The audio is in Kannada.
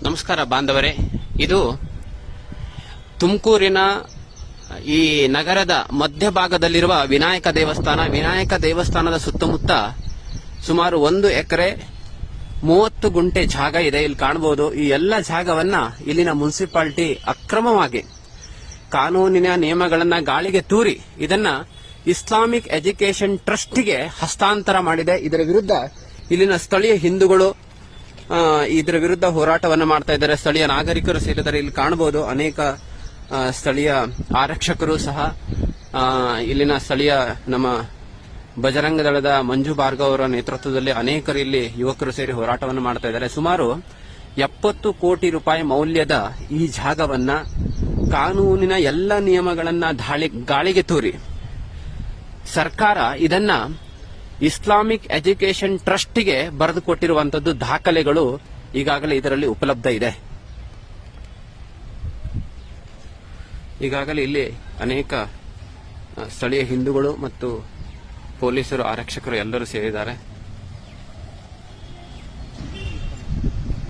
ನಮಸ್ಕಾರ ಬಾಂಧವರೇ, ಇದು ತುಮಕೂರಿನ ಈ ನಗರದ ಮಧ್ಯಭಾಗದಲ್ಲಿರುವ ವಿನಾಯಕ ದೇವಸ್ಥಾನ. ವಿನಾಯಕ ದೇವಸ್ಥಾನದ ಸುತ್ತಮುತ್ತ ಸುಮಾರು 1 ಎಕರೆ 30 ಗುಂಟೆ ಜಾಗ ಇದೆ. ಇಲ್ಲಿ ಕಾಣಬಹುದು. ಈ ಎಲ್ಲ ಜಾಗವನ್ನ ಇಲ್ಲಿನ ಮುನ್ಸಿಪಾಲಿಟಿ ಅಕ್ರಮವಾಗಿ ಕಾನೂನಿನ ನಿಯಮಗಳನ್ನ ಗಾಳಿಗೆ ತೂರಿ ಇದನ್ನ ಇಸ್ಲಾಮಿಕ್ ಎಜುಕೇಶನ್ ಟ್ರಸ್ಟ್ಗೆ ಹಸ್ತಾಂತರ ಮಾಡಿದೆ. ಇದರ ವಿರುದ್ಧ ಇಲ್ಲಿನ ಸ್ಥಳೀಯ ಹಿಂದೂಗಳು ಇದರ ವಿರುದ್ಧ ಹೋರಾಟವನ್ನು ಮಾಡ್ತಾ ಇದ್ದಾರೆ. ಸ್ಥಳೀಯ ನಾಗರಿಕರು ಸೇರಿದ್ದಾರೆ. ಇಲ್ಲಿ ಕಾಣಬಹುದು ಅನೇಕ ಸ್ಥಳೀಯ ಆರಕ್ಷಕರು ಸಹ, ಇಲ್ಲಿನ ಸ್ಥಳೀಯ ನಮ್ಮ ಬಜರಂಗ ದಳದ ಮಂಜು ಭಾರ್ಗವ್ ಅವರ ನೇತೃತ್ವದಲ್ಲಿ ಅನೇಕರು ಇಲ್ಲಿ ಯುವಕರು ಸೇರಿ ಹೋರಾಟವನ್ನು ಮಾಡ್ತಾ ಇದ್ದಾರೆ. ಸುಮಾರು 70 ಕೋಟಿ ರೂಪಾಯಿ ಮೌಲ್ಯದ ಈ ಜಾಗವನ್ನ ಕಾನೂನಿನ ಎಲ್ಲ ನಿಯಮಗಳನ್ನ ಗಾಳಿಗೆ ತೂರಿ ಸರ್ಕಾರ ಇದನ್ನ ಇಸ್ಲಾಮಿಕ್ ಎಜುಕೇಶನ್ ಟ್ರಸ್ಟ್ಗೆ ಬರೆದುಕೊಟ್ಟಿರುವಂತದ್ದು ದಾಖಲೆಗಳು ಈಗಾಗಲೇ ಇದರಲ್ಲಿ ಉಪಲಬ್ಧ ಇದೆ. ಈಗಾಗಲೇ ಇಲ್ಲಿ ಅನೇಕ ಸ್ಥಳೀಯ ಹಿಂದೂಗಳು ಮತ್ತು ಪೊಲೀಸರು, ಆರಕ್ಷಕರು ಎಲ್ಲರೂ ಸೇರಿದ್ದಾರೆ.